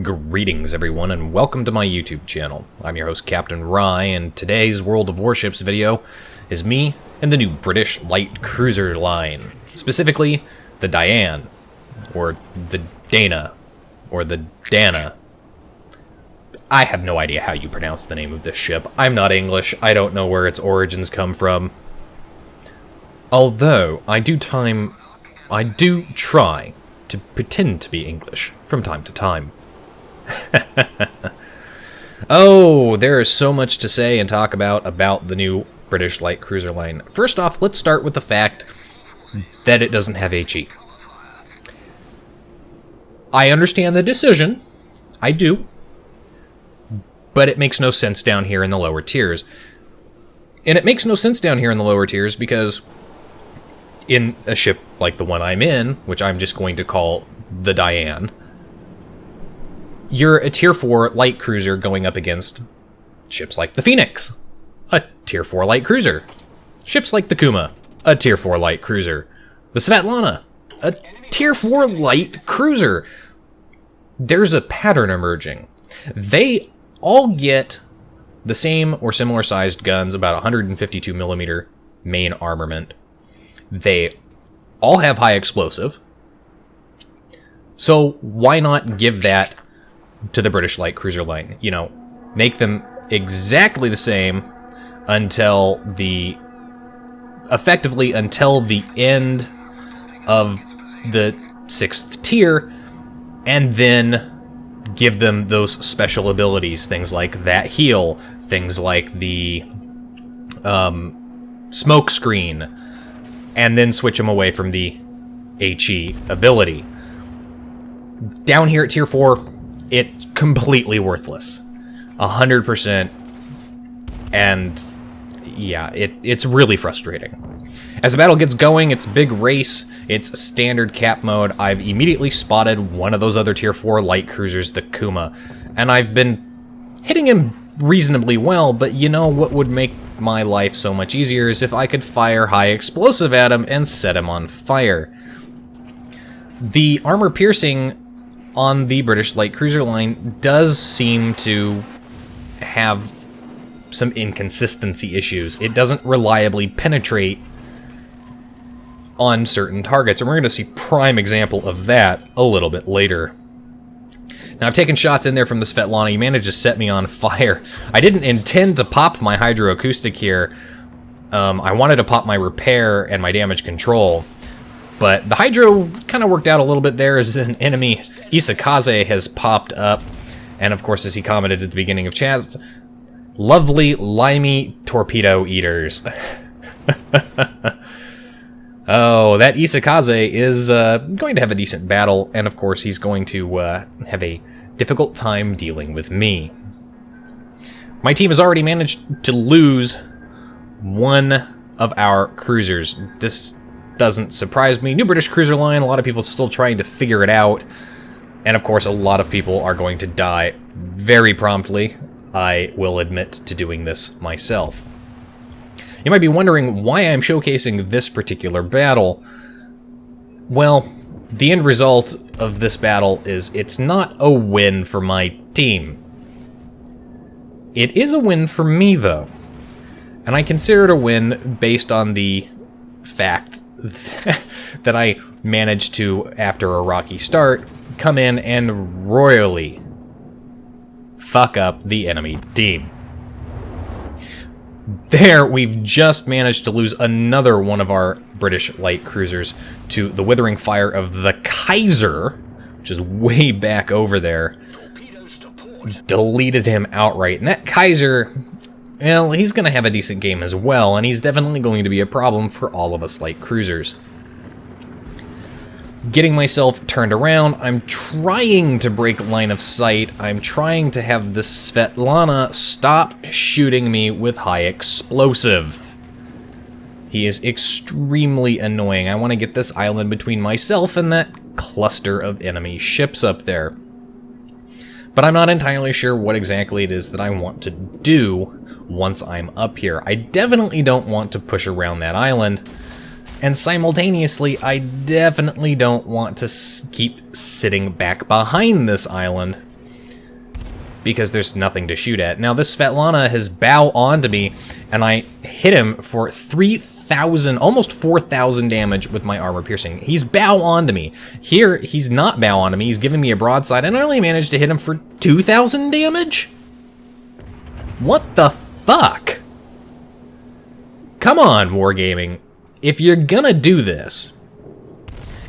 Greetings everyone and welcome to my YouTube channel. I'm your host Captain Rye, and today's World of Warships video is me and the new British light cruiser line. Specifically, the Diane, or the Dana, or the Dana. I have no idea how you pronounce the name of this ship. I'm not English, I don't know where its origins come from. Although, I do try to pretend to be English from time to time. Oh, there is so much to say and talk about the new British light cruiser line. First off, let's start with the fact that it doesn't have HE. I understand the decision. I do. But it makes no sense down here in the lower tiers. And it makes no sense down here in the lower tiers because in a ship like the one I'm in, which I'm just going to call the Diane, you're a tier 4 light cruiser going up against ships like the Phoenix, a tier 4 light cruiser. Ships like the Kuma, a tier 4 light cruiser. The Svetlana, a tier 4 light cruiser. There's a pattern emerging. They all get the same or similar sized guns, about 152mm main armament. They all have high explosive. So why not give that to the British light cruiser line? You know, make them exactly the same until effectively until the end of the 6th tier, and then give them those special abilities, things like that heal, things like the smoke screen, and then switch them away from the HE ability. Down here at tier 4, it's completely worthless. 100%. And yeah, it's really frustrating. As the battle gets going, it's a big race, it's standard cap mode. I've immediately spotted one of those other tier 4 light cruisers, the Kuma, and I've been hitting him reasonably well, but you know what would make my life so much easier is if I could fire high explosive at him and set him on fire. The armor piercing on the British light cruiser line does seem to have some inconsistency issues. It doesn't reliably penetrate on certain targets, and we're going to see prime example of that a little bit later. Now, I've taken shots in there from the Svetlana. He managed to set me on fire. I didn't intend to pop my hydroacoustic here. I wanted to pop my repair and my damage control, but the hydro kind of worked out a little bit there as an enemy Isakaze has popped up, and of course, as he commented at the beginning of chat, lovely limey torpedo eaters. Oh, that Isakaze is going to have a decent battle, and of course he's going to have a difficult time dealing with me. My team has already managed to lose one of our cruisers. This doesn't surprise me. New British cruiser line, a lot of people still trying to figure it out, and of course a lot of people are going to die very promptly. I will admit to doing this myself. You might be wondering why I'm showcasing this particular battle. Well, the end result of this battle is it's not a win for my team. It is a win for me, though. And I consider it a win based on the fact that I managed to, after a rocky start, come in and royally fuck up the enemy team. There, we've just managed to lose another one of our British light cruisers to the withering fire of the Kaiser, which is way back over there. Deleted him outright. And that Kaiser, well, he's going to have a decent game as well, and he's definitely going to be a problem for all of us light cruisers. Getting myself turned around, I'm trying to break line of sight. I'm trying to have the Svetlana stop shooting me with high explosive. He is extremely annoying. I want to get this island between myself and that cluster of enemy ships up there. But I'm not entirely sure what exactly it is that I want to do once I'm up here. I definitely don't want to push around that island. And simultaneously, I definitely don't want to keep sitting back behind this island because there's nothing to shoot at. Now, this Svetlana has bow onto me, and I hit him for 3,000, almost 4,000 damage with my armor piercing. He's bow onto me. Here, he's not bow onto me. He's giving me a broadside, and I only managed to hit him for 2,000 damage? What the fuck? Come on, Wargaming. If you're gonna do this,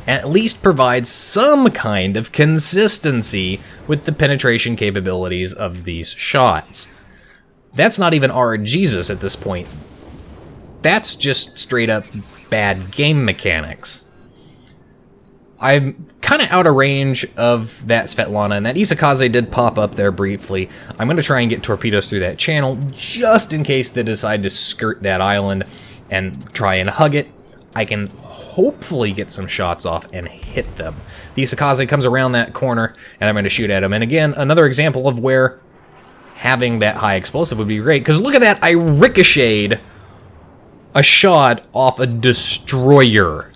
at least provide some kind of consistency with the penetration capabilities of these shots. That's not even RGesus at this point. That's just straight up bad game mechanics. I'm kind of out of range of that Svetlana, and that Isakaze did pop up there briefly. I'm going to try and get torpedoes through that channel, just in case they decide to skirt that island and try and hug it. I can hopefully get some shots off and hit them. The Isakaze comes around that corner, and I'm going to shoot at him. And again, another example of where having that high explosive would be great, because look at that, I ricocheted a shot off a destroyer.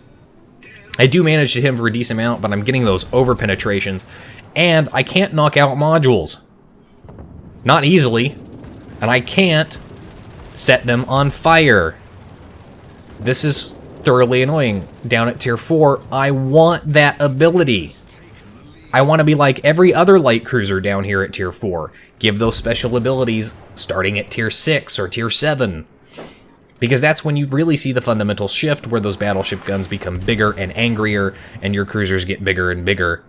I do manage to hit him for a decent amount, but I'm getting those over penetrations, and I can't knock out modules. Not easily, and I can't set them on fire. This is thoroughly annoying. Down at tier 4, I want that ability. I want to be like every other light cruiser down here at tier 4. Give those special abilities starting at tier 6 or tier 7. Because that's when you really see the fundamental shift, where those battleship guns become bigger and angrier, and your cruisers get bigger and bigger.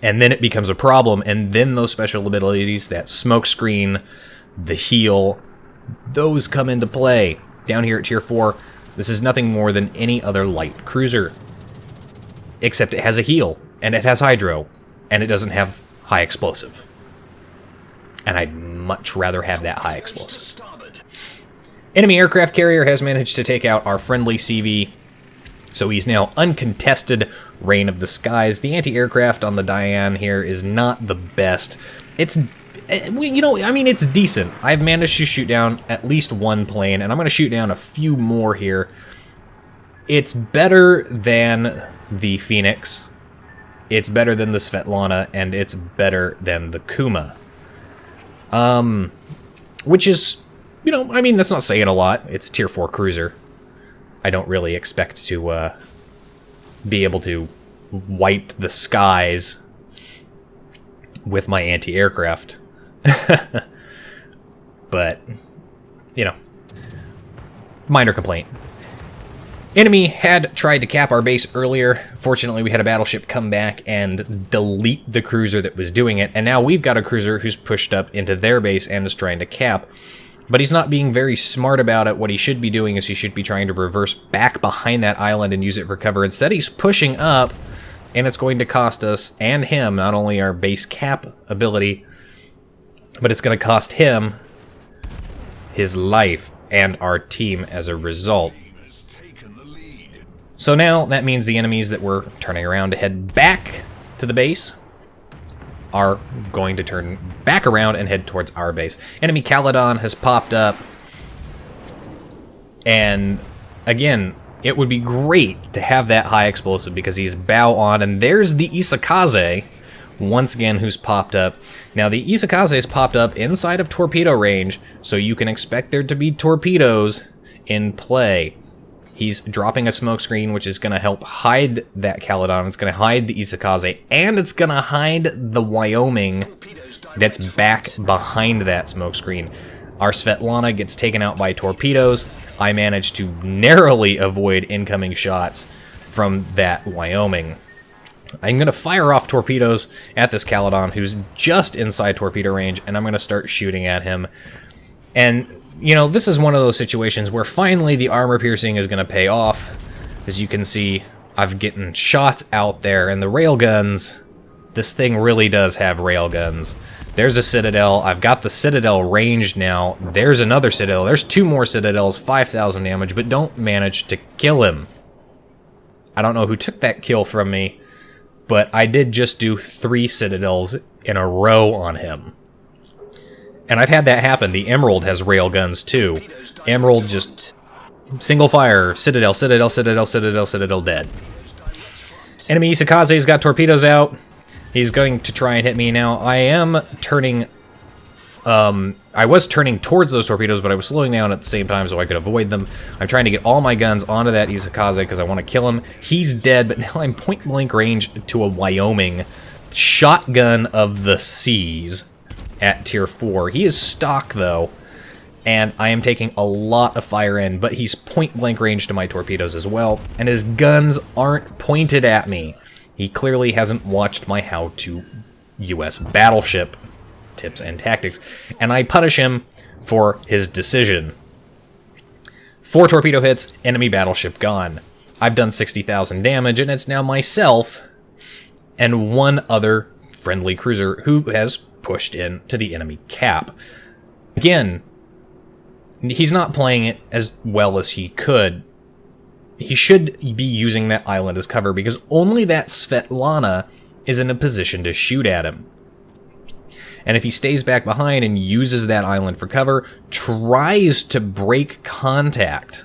And then it becomes a problem, and then those special abilities, that smoke screen, the heal, those come into play. Down here at tier 4, this is nothing more than any other light cruiser. Except it has a heal, and it has hydro, and it doesn't have high explosive. And I'd much rather have that high explosive. Enemy aircraft carrier has managed to take out our friendly CV, so he's now uncontested reign of the skies. The anti-aircraft on the Diane here is not the best. It's, you know, I mean, it's decent. I've managed to shoot down at least one plane, and I'm going to shoot down a few more here. It's better than the Phoenix, it's better than the Svetlana, and it's better than the Kuma. Which is, you know, I mean, that's not saying a lot. It's a tier 4 cruiser. I don't really expect to be able to wipe the skies with my anti-aircraft. But, you know, minor complaint. Enemy had tried to cap our base earlier. Fortunately, we had a battleship come back and delete the cruiser that was doing it, and now we've got a cruiser who's pushed up into their base and is trying to cap. But he's not being very smart about it. What he should be doing is he should be trying to reverse back behind that island and use it for cover. Instead, he's pushing up, and it's going to cost us and him not only our base cap ability, but it's going to cost him his life and our team as a result. So now that means the enemies that were turning around to head back to the base are going to turn back around and head towards our base. Enemy Caledon has popped up, and again, it would be great to have that high explosive because he's bow on, and there's the Isakaze once again who's popped up. Now the Isakaze has popped up inside of torpedo range, so you can expect there to be torpedoes in play. He's dropping a smokescreen, which is going to help hide that Caledon. It's going to hide the Isakaze, and it's going to hide the Wyoming that's back behind that smokescreen. Our Svetlana gets taken out by torpedoes. I managed to narrowly avoid incoming shots from that Wyoming. I'm going to fire off torpedoes at this Caledon, who's just inside torpedo range, and I'm going to start shooting at him. And you know, this is one of those situations where finally the armor piercing is going to pay off. As you can see, I've getting shots out there, and the railguns, this thing really does have railguns. There's a Citadel. I've got the Citadel ranged now. There's another Citadel. There's 2 more Citadels, 5,000 damage, but don't manage to kill him. I don't know who took that kill from me, but I did just do 3 Citadels in a row on him. And I've had that happen. The Emerald has railguns too. Emerald just single fire, Citadel, Citadel, Citadel, Citadel, Citadel, dead. Enemy Isakaze's got torpedoes out. He's going to try and hit me now. I am turning... I was turning towards those torpedoes, but I was slowing down at the same time so I could avoid them. I'm trying to get all my guns onto that Izakaze because I want to kill him. He's dead, but now I'm point-blank range to a Wyoming shotgun of the seas at tier 4. He is stock, though, and I am taking a lot of fire in, but he's point-blank range to my torpedoes as well, and his guns aren't pointed at me. He clearly hasn't watched my How to US Battleship tips and tactics, and I punish him for his decision. 4 torpedo hits, enemy battleship gone. I've done 60,000 damage, and it's now myself and one other friendly cruiser who has pushed in to the enemy cap. Again, he's not playing it as well as he could. He should be using that island as cover because only that Svetlana is in a position to shoot at him. And if he stays back behind and uses that island for cover, tries to break contact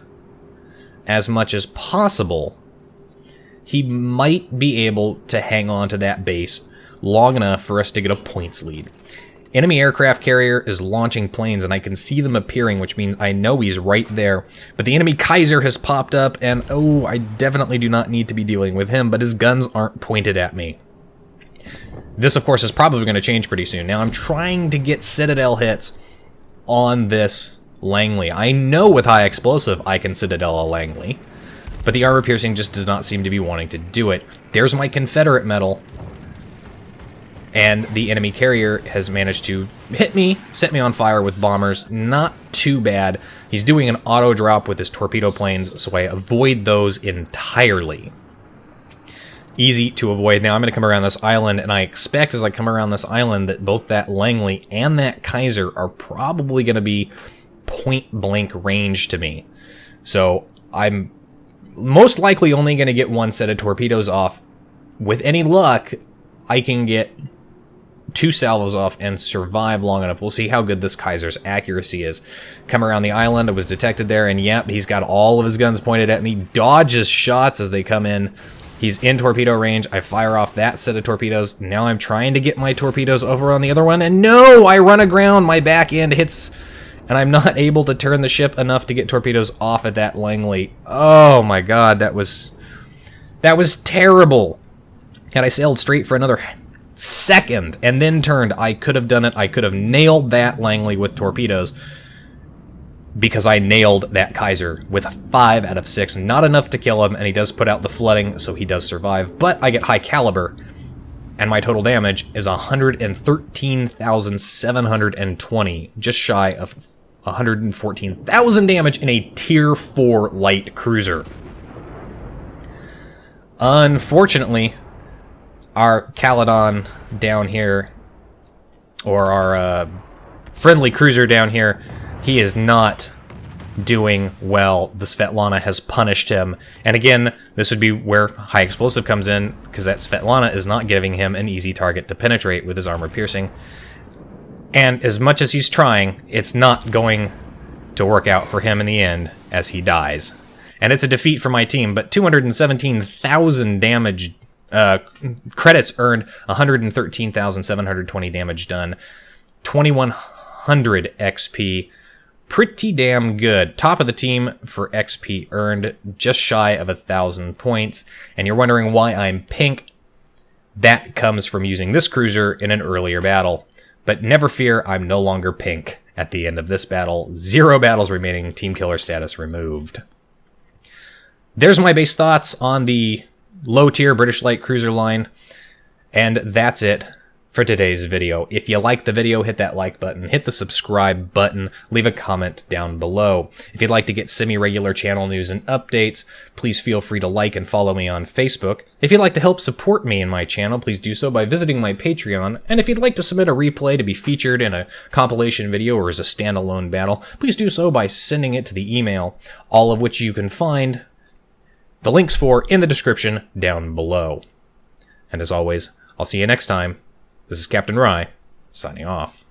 as much as possible, he might be able to hang on to that base long enough for us to get a points lead. Enemy aircraft carrier is launching planes, and I can see them appearing, which means I know he's right there. But the enemy Kaiser has popped up, and oh, I definitely do not need to be dealing with him, but his guns aren't pointed at me. This, of course, is probably going to change pretty soon. Now, I'm trying to get Citadel hits on this Langley. I know with high explosive I can Citadel a Langley, but the armor piercing just does not seem to be wanting to do it. There's my Confederate medal, and the enemy carrier has managed to hit me, set me on fire with bombers. Not too bad. He's doing an auto drop with his torpedo planes, so I avoid those entirely. Easy to avoid. Now I'm going to come around this island, and I expect as I come around this island that both that Langley and that Kaiser are probably going to be point-blank range to me. So I'm most likely only going to get one set of torpedoes off. With any luck, I can get 2 salvos off and survive long enough. We'll see how good this Kaiser's accuracy is. Come around the island, I was detected there, and yep, he's got all of his guns pointed at me, dodges shots as they come in. He's in torpedo range. I fire off that set of torpedoes. Now I'm trying to get my torpedoes over on the other one, and no! I run aground, my back end hits, and I'm not able to turn the ship enough to get torpedoes off at that Langley. Oh my god, that was terrible. Had I sailed straight for another second and then turned, I could have done it. I could have nailed that Langley with torpedoes, because I nailed that Kaiser with a 5 out of 6. Not enough to kill him, and he does put out the flooding, so he does survive. But I get high caliber, and my total damage is 113,720, just shy of 114,000 damage in a tier 4 light cruiser. Unfortunately, our Caledon down here, or our friendly cruiser down here, he is not doing well. The Svetlana has punished him. And again, this would be where high explosive comes in, because that Svetlana is not giving him an easy target to penetrate with his armor piercing. And as much as he's trying, it's not going to work out for him in the end as he dies. And it's a defeat for my team, but 217,000 damage credits earned, 113,720 damage done, 2,100 XP. Pretty damn good. Top of the team for XP earned, just shy of 1,000 points. And you're wondering why I'm pink. That comes from using this cruiser in an earlier battle. But never fear, I'm no longer pink at the end of this battle. 0 battles remaining, team killer status removed. There's my base thoughts on the low-tier British light cruiser line. And that's it for today's video. If you liked the video, hit that like button, hit the subscribe button, leave a comment down below. If you'd like to get semi-regular channel news and updates, please feel free to like and follow me on Facebook. If you'd like to help support me and my channel, please do so by visiting my Patreon. And if you'd like to submit a replay to be featured in a compilation video or as a standalone battle, please do so by sending it to the email, all of which you can find the links for in the description down below. And as always, I'll see you next time. This is Captain Rye, signing off.